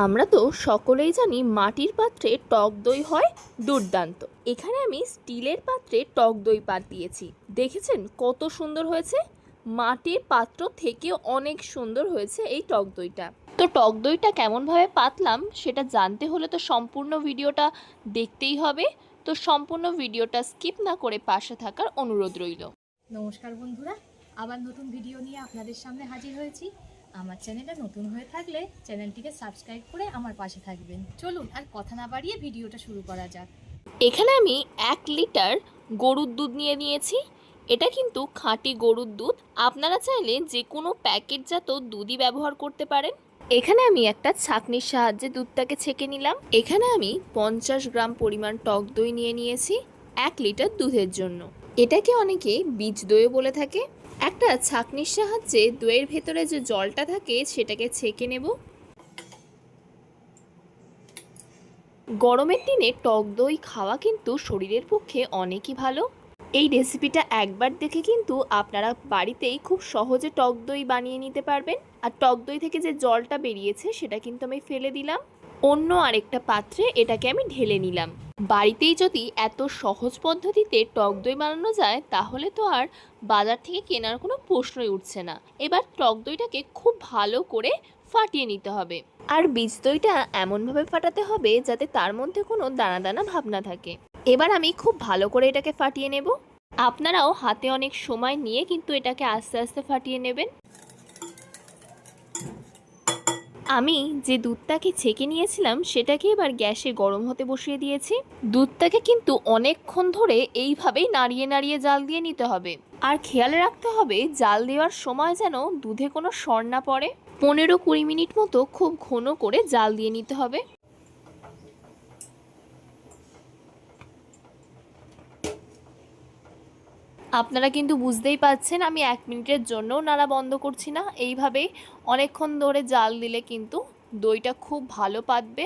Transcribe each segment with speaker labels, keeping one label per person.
Speaker 1: আমরা তো সকলেই জানি মাটির পাত্রে টক দই হয় দুর্দান্ত। এখানে আমি স্টিলের পাত্রে টক দই পাতিয়েছি। দেখেছেন কত সুন্দর হয়েছে? মাটির পাত্র থেকে অনেক সুন্দর হয়েছে এই টক দইটা। তো টক দইটা কেমনভাবে পাতলাম সেটা জানতে হলে তো সম্পূর্ণ ভিডিওটা দেখতেই হবে। তো সম্পূর্ণ ভিডিওটা স্কিপ না করে পাশে থাকার অনুরোধ রইল।
Speaker 2: নমস্কার বন্ধুরা, আবার নতুন ভিডিও নিয়ে আপনাদের সামনে হাজির হয়েছি। আমার চ্যানেলটা নতুন হয়ে থাকলে চ্যানেলটিকে সাবস্ক্রাইব করে আমার পাশে থাকবেন। চলুন আর কথা না বাড়িয়ে ভিডিওটা শুরু করা যাক।
Speaker 1: এখানে আমি 1 লিটার গরুর দুধ নিয়ে নিয়েছি। এটা কিন্তু খাঁটি গরুর দুধ। আপনারা চাইলে যে কোনো প্যাকেটজাত দুধই ব্যবহার করতে পারেন। এখানে আমি একটা ছাঁকনির সাহায্যে দুধটাকে ছেঁকে নিলাম। এখানে আমি 50 গ্রাম পরিমাণ টক দই নিয়ে নিয়েছি 1 লিটার দুধের জন্য। এটাকে অনেকে বীজ দইও বলে থাকে। একটা ছাঁকনির সাহায্যে দইয়ের ভেতরে যে জলটা থাকে সেটাকে ছেঁকে নেব। গরমের দিনে টক দই খাওয়া কিন্তু শরীরের পক্ষে অনেকই ভালো। এই রেসিপিটা একবার দেখে কিন্তু আপনারা বাড়িতেই খুব সহজে টক দই বানিয়ে নিতে পারবেন। আর টক দই থেকে যে জলটা বেরিয়েছে সেটা কিন্তু আমি ফেলে দিলাম। অন্য আরেকটা পাত্রে এটাকে আমি ঢেলে নিলাম। বাড়িতেই যদি এত সহজ পদ্ধতিতে টক দই বানানো যায় তাহলে তো আর বাজার থেকে কেনার কোনো প্রশ্নই উঠছে না। এবার টক দইটাকে খুব ভালো করে ফাটিয়ে নিতে হবে। আর বীজ দইটা এমনভাবে ফাটাতে হবে যাতে তার মধ্যে কোনো দানা দানা ভাব না থাকে। এবার আমি খুব ভালো করে এটাকে ফাটিয়ে নেব। আপনারাও হাতে অনেক সময় নিয়ে কিন্তু এটাকে আস্তে আস্তে ফাটিয়ে নেবেন। আমি যে দুধটাকে ছেঁকে নিয়েছিলাম সেটাকে এবার গ্যাসে গরম হতে বসিয়ে দিয়েছি। দুধটাকে কিন্তু অনেকক্ষণ ধরে এইভাবেই নাড়িয়ে নাড়িয়ে জাল দিয়ে নিতে হবে। আর খেয়াল রাখতে হবে জাল দেওয়ার সময় যেন দুধে কোনো সর না পড়ে। 15-20 মিনিট মতো খুব ঘন করে জাল দিয়ে নিতে হবে। আপনারা কিন্তু বুঝতেই পাচ্ছেন আমি 1 মিনিটের জন্যও নাড়া বন্ধ করছি না। এইভাবেই অনেকক্ষণ ধরে জাল দিলে কিন্তু দইটা খুব ভালো পাতবে।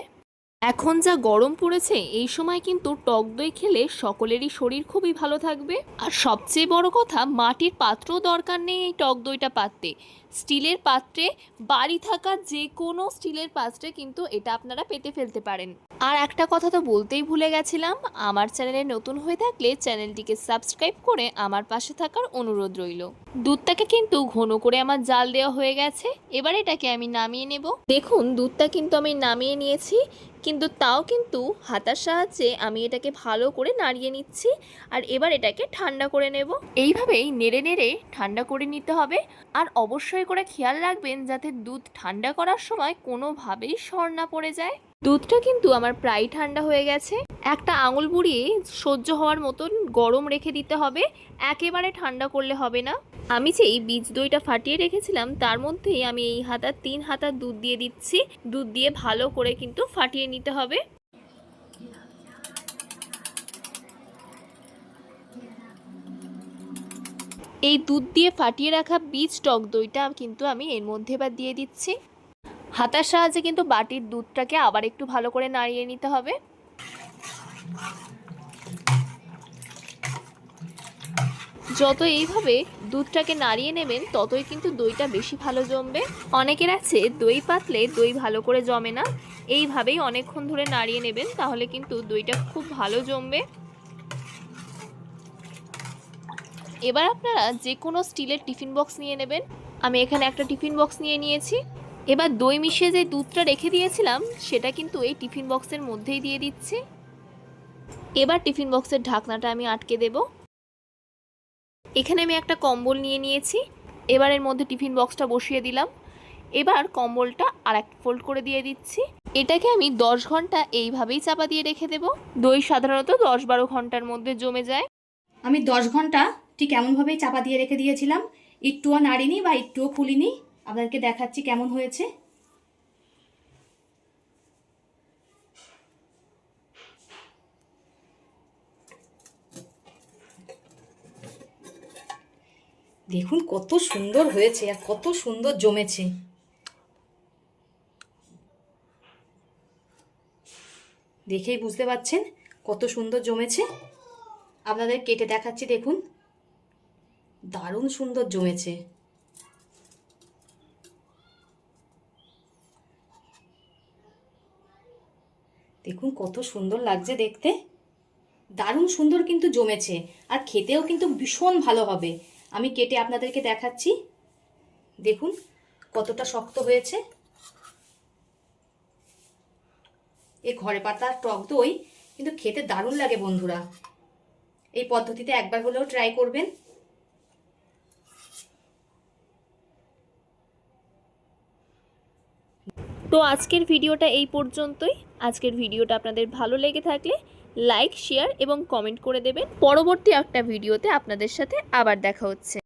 Speaker 1: এখন যা গরম পড়েছে এই সময় কিন্তু টক দই খেলে সকলেরই শরীর খুবই ভালো থাকবে। আর সবচেয়ে বড় কথা, মাটির পাত্রও দরকার নেই এই টক দইটা পাততে। স্টিলের পাত্রে, বাড়ি থাকা যে কোনো স্টিলের পাত্রে কিন্তু এটা আপনারা পেতে ফেলতে পারেন। আর একটা কথা তো বলতেই ভুলে গেছিলাম, আমার চ্যানেলে নতুন হয়ে থাকলে চ্যানেলটিকে সাবস্ক্রাইব করে আমার পাশে থাকার অনুরোধ রইল। দুধটাকে কিন্তু ঘন করে আমার জাল দেওয়া হয়ে গেছে। এবার এটাকে আমি নামিয়ে নেব। দেখুন দুধটা কিন্তু আমি নামিয়ে নিয়েছি, কিন্তু তাও কিন্তু হাতার সাহায্যে আমি এটাকে ভালো করে নাড়িয়ে নিচ্ছি। আর এবার এটাকে ঠান্ডা করে নেব। এইভাবেই নেড়ে নেড়ে ঠান্ডা করে নিতে হবে। আর অবশ্যই করে খেয়াল রাখবেন যাতে দুধ ঠান্ডা করার সময় কোনোভাবেই সর না পড়ে যায়। দুধটা কিন্তু আমার প্রায় ঠান্ডা হয়ে গেছে। একটা আঙুল বুড়িয়ে সহ্য হওয়ার মতন গরম রেখে দিতে হবে, একেবারে ঠান্ডা করলে হবে না। আমি যে এই বীজ দইটা ফাটিয়ে রেখেছিলাম তার মধ্যেই আমি এই হাতার 3 হাতা দুধ দিয়ে দিচ্ছি। দুধ দিয়ে ভালো করে কিন্তু ফাটিয়ে নিতে হবে। এই দুধ দিয়ে ফাটিয়ে রাখা বীজ টক দইটা কিন্তু আমি এর মধ্যে এবার দিয়ে দিচ্ছি। হাতার সাহায্যে কিন্তু বাটির দুধটাকে আবার একটু ভালো করে নাড়িয়ে নিতে হবে। যত এইভাবে দুধটাকে নাড়িয়ে নেবেন ততই কিন্তু দইটা বেশি ভালো জমবে। অনেকের আছে দই পাতলে দই ভালো করে জমে না। এইভাবেই অনেকক্ষণ ধরে নাড়িয়ে নেবেন, তাহলে কিন্তু দইটা খুব ভালো জমবে। এবার আপনারা যে কোনো স্টিলের টিফিন বক্স নিয়ে নেবেন। আমি এখানে একটা টিফিন বক্স নিয়ে নিয়েছি। এবার দই মিশিয়ে যে দুধটা রেখে দিয়েছিলাম সেটা কিন্তু এই টিফিন বক্সের মধ্যেই দিয়ে দিচ্ছি। এবার টিফিন বক্সের ঢাকনাটা আমি আটকে দেব। এখানে আমি একটা কম্বল নিয়ে নিয়েছি। এবার এর মধ্যে টিফিন বক্সটা বসিয়ে দিলাম। এবার কম্বলটা আর এক ফোল্ড করে দিয়ে দিচ্ছি। এটাকে আমি 10 ঘন্টা এইভাবেই চাপা দিয়ে রেখে দেব। দই সাধারণত 10-12 ঘন্টার মধ্যে জমে যায়।
Speaker 2: আমি 10 ঘন্টা ঠিক এমনভাবেই চাপা দিয়ে রেখে দিয়েছিলাম, একটুও নাড়িনি বা একটুও খুলিনি। আপনাদেরকে দেখাচ্ছি কেমন হয়েছে। দেখুন কত সুন্দর হয়েছে আর কত সুন্দর জমেছে। দেখেই বুঝতে পারছেন কত সুন্দর জমেছে। আপনাদের কেটে দেখাচ্ছি, দেখুন দারুণ সুন্দর জমেছে। দেখুন কত সুন্দর লাগছে দেখতে, দারুণ সুন্দর কিন্তু জমেছে, আর খেতেও কিন্তু ভীষণ ভালো হবে। আমি কেটে আপনাদেরকে দেখাচ্ছি, দেখুন কতটা শক্ত হয়েছে। এই ঘরে পাতার টক দই কিন্তু খেতে দারুণ লাগে বন্ধুরা, এই পদ্ধতিতে একবার হলেও ট্রাই করবেন।
Speaker 1: তো আজকের ভিডিওটা এই পর্যন্তই। আজকের ভিডিওটা আপনাদের ভালো লেগে থাকলে লাইক, শেয়ার এবং কমেন্ট করে দেবেন। পরবর্তী একটা ভিডিওতে আপনাদের সাথে আবার দেখা হচ্ছে।